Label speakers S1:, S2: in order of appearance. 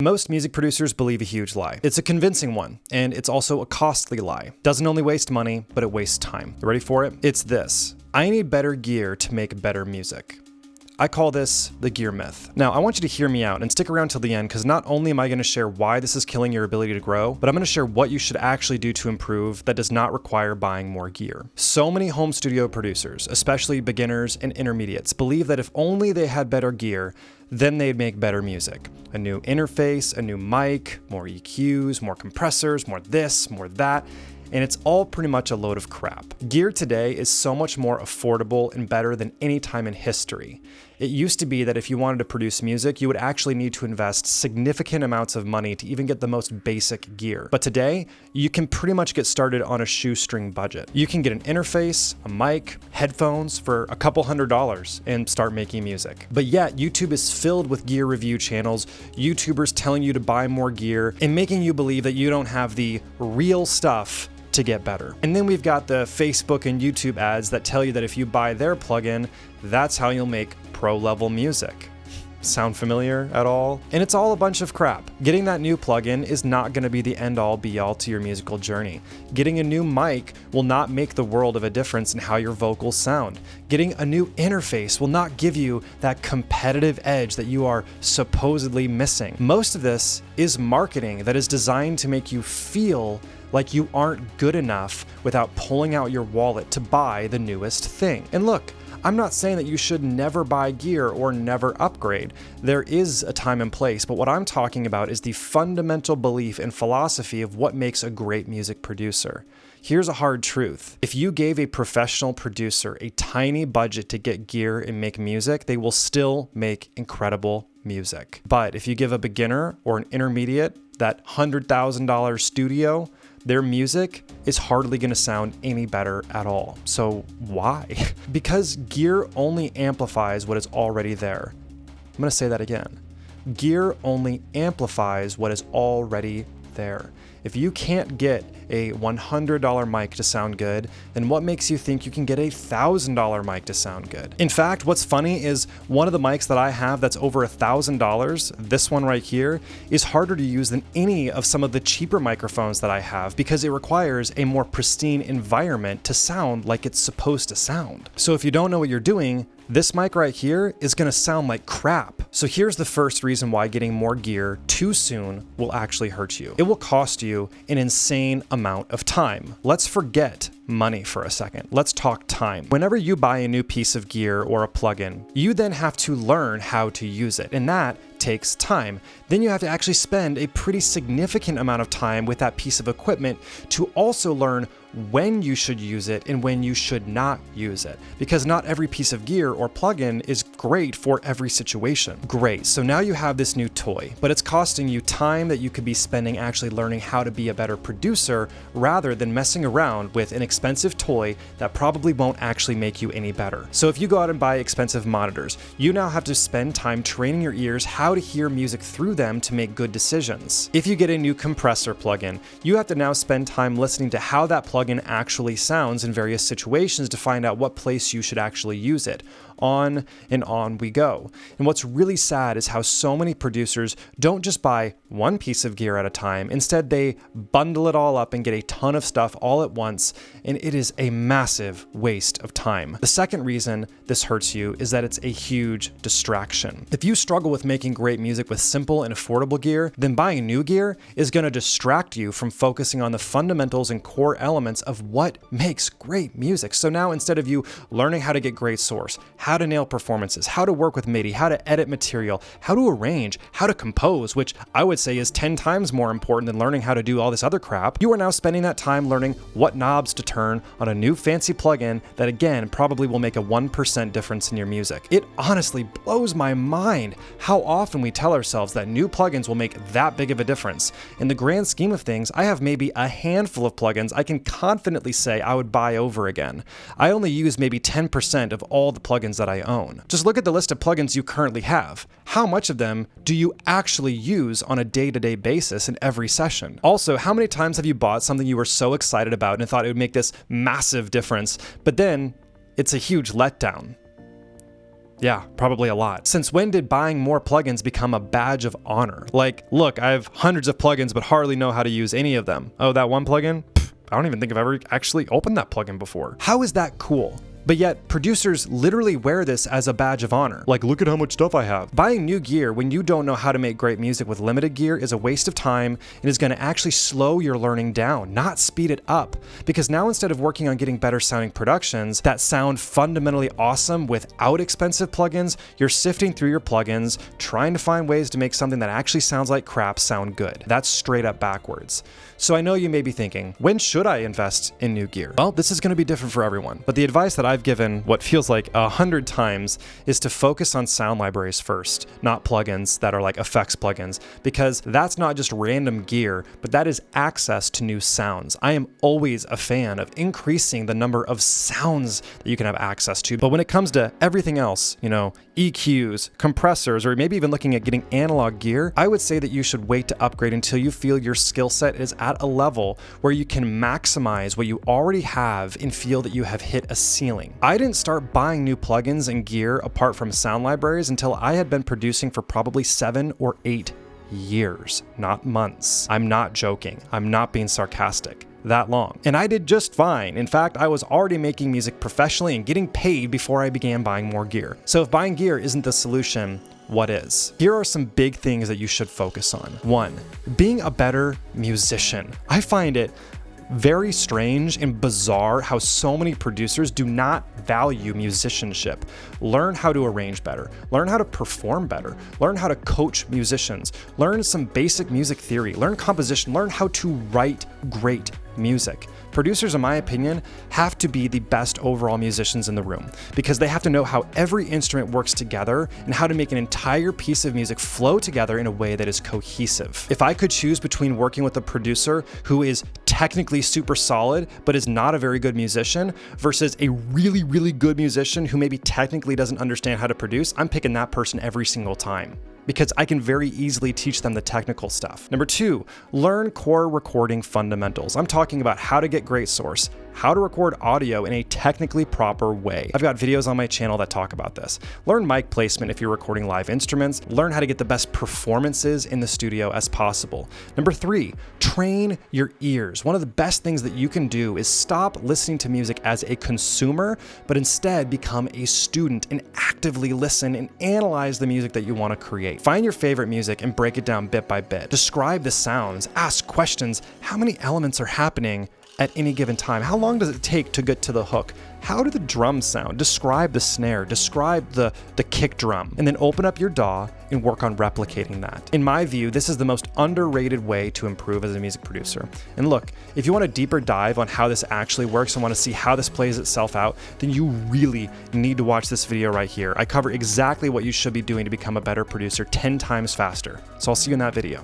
S1: Most music producers believe a huge lie. It's a convincing one, and it's also a costly lie. Doesn't only waste money, but it wastes time. You ready for it? It's this: I need better gear to make better music. I call this the gear myth. Now, I want you to hear me out and stick around till the end, because not only am I going to share why this is killing your ability to grow, but I'm going to share what you should actually do to improve that does not require buying more gear. So many home studio producers, especially beginners and intermediates, believe that if only they had better gear, then they'd make better music. A new interface, a new mic, more EQs, more compressors, more this, more that. And it's all pretty much a load of crap. Gear today is so much more affordable and better than any time in history. It used to be that if you wanted to produce music, you would actually need to invest significant amounts of money to even get the most basic gear. But today, you can pretty much get started on a shoestring budget. You can get an interface, a mic, headphones for a couple $100s and start making music. But yet, YouTube is filled with gear review channels, YouTubers telling you to buy more gear, and making you believe that you don't have the real stuff to get better. And then we've got the Facebook and YouTube ads that tell you that if you buy their plugin, that's how you'll make pro-level music. Sound familiar at all? And it's all a bunch of crap. Getting that new plugin is not going to be the end-all be-all to your musical journey. Getting a new mic will not make the world of a difference in how your vocals sound. Getting a new interface will not give you that competitive edge that you are supposedly missing. Most of this is marketing that is designed to make you feel like you aren't good enough without pulling out your wallet to buy the newest thing. And look, I'm not saying that you should never buy gear or never upgrade. There is a time and place, but what I'm talking about is the fundamental belief and philosophy of what makes a great music producer. Here's a hard truth. If you gave a professional producer a tiny budget to get gear and make music, they will still make incredible music. But if you give a beginner or an intermediate that $100,000 studio, their music is hardly going to sound any better at all. So why? Because gear only amplifies what is already there. I'm going to say that again. Gear only amplifies what is already there. If you can't get a $100 mic to sound good, then what makes you think you can get a $1,000 mic to sound good? In fact, what's funny is one of the mics that I have that's over $1,000, this one right here, is harder to use than any of some of the cheaper microphones that I have because it requires a more pristine environment to sound like it's supposed to sound. So if you don't know what you're doing, this mic right here is going to sound like crap. So here's the first reason why getting more gear too soon will actually hurt you. It will cost you an insane amount of time. Let's forget money for a second. Let's talk time. Whenever you buy a new piece of gear or a plugin, you then have to learn how to use it, and that takes time. Then you have to actually spend a pretty significant amount of time with that piece of equipment to also learn when you should use it and when you should not use it, because not every piece of gear or plugin is great for every situation. Great, so now you have this new toy, but it's costing you time that you could be spending actually learning how to be a better producer rather than messing around with an expensive toy that probably won't actually make you any better. So if you go out and buy expensive monitors, you now have to spend time training your ears how to hear music through them to make good decisions. If you get a new compressor plugin, you have to now spend time listening to how that plugin actually sounds in various situations to find out what place you should actually use it. On and on we go. And what's really sad is how so many producers don't just buy one piece of gear at a time. Instead, they bundle it all up and get a ton of stuff all at once, and it is a massive waste of time. The second reason this hurts you is that it's a huge distraction. If you struggle with making great music with simple and affordable gear, then buying new gear is going to distract you from focusing on the fundamentals and core elements of what makes great music. So now instead of you learning how to get great source, how to nail performances, how to work with MIDI, how to edit material, how to arrange, how to compose, which I would say is 10 times more important than learning how to do all this other crap, you are now spending that time learning what knobs to turn on a new fancy plugin that again probably will make a 1% difference in your music. It honestly blows my mind how often we tell ourselves that new plugins will make that big of a difference. In the grand scheme of things, I have maybe a handful of plugins I can confidently say I would buy over again. I only use maybe 10% of all the plugins that I own. Just look at the list of plugins you currently have. How much of them do you actually use on a day-to-day basis in every session? Also, how many times have you bought something you were so excited about and thought it would make this massive difference, but then it's a huge letdown? Yeah, probably a lot. Since when did buying more plugins become a badge of honor? Like, look, I have hundreds of plugins but hardly know how to use any of them. Oh, that one plugin? Pfft, I don't even think I've ever actually opened that plugin before. How is that cool? But yet, producers literally wear this as a badge of honor. Like, look at how much stuff I have. Buying new gear when you don't know how to make great music with limited gear is a waste of time and is going to actually slow your learning down, not speed it up. Because now instead of working on getting better sounding productions that sound fundamentally awesome without expensive plugins, you're sifting through your plugins, trying to find ways to make something that actually sounds like crap sound good. That's straight up backwards. So I know you may be thinking, when should I invest in new gear? Well, this is going to be different for everyone. But the advice that I've given what feels like 100 times is to focus on sound libraries first, not plugins that are like effects plugins, because that's not just random gear, but that is access to new sounds. I am always a fan of increasing the number of sounds that you can have access to. But when it comes to everything else, EQs, compressors, or maybe even looking at getting analog gear, I would say that you should wait to upgrade until you feel your skill set is at a level where you can maximize what you already have and feel that you have hit a ceiling. I didn't start buying new plugins and gear apart from sound libraries until I had been producing for probably 7 or 8 years, not months. I'm not joking. I'm not being sarcastic. That long. And I did just fine. In fact, I was already making music professionally and getting paid before I began buying more gear. So if buying gear isn't the solution, what is? Here are some big things that you should focus on. 1, being a better musician. I find it very strange and bizarre how so many producers do not value musicianship. Learn how to arrange better, learn how to perform better, learn how to coach musicians, learn some basic music theory, learn composition, learn how to write great music. Producers, in my opinion, have to be the best overall musicians in the room because they have to know how every instrument works together and how to make an entire piece of music flow together in a way that is cohesive. If I could choose between working with a producer who is technically super solid but is not a very good musician versus a really, really good musician who maybe technically doesn't understand how to produce, I'm picking that person every single time, because I can very easily teach them the technical stuff. Number 2, learn core recording fundamentals. I'm talking about how to get great source, how to record audio in a technically proper way. I've got videos on my channel that talk about this. Learn mic placement if you're recording live instruments. Learn how to get the best performances in the studio as possible. Number 3, train your ears. One of the best things that you can do is stop listening to music as a consumer, but instead become a student and actively listen and analyze the music that you want to create. Find your favorite music and break it down bit by bit. Describe the sounds, ask questions. How many elements are happening at any given time? How long does it take to get to the hook? How do the drums sound? Describe the snare, describe the kick drum, and then open up your DAW and work on replicating that. In my view, this is the most underrated way to improve as a music producer. And look, if you want a deeper dive on how this actually works and want to see how this plays itself out, then you really need to watch this video right here. I cover exactly what you should be doing to become a better producer 10 times faster. So I'll see you in that video.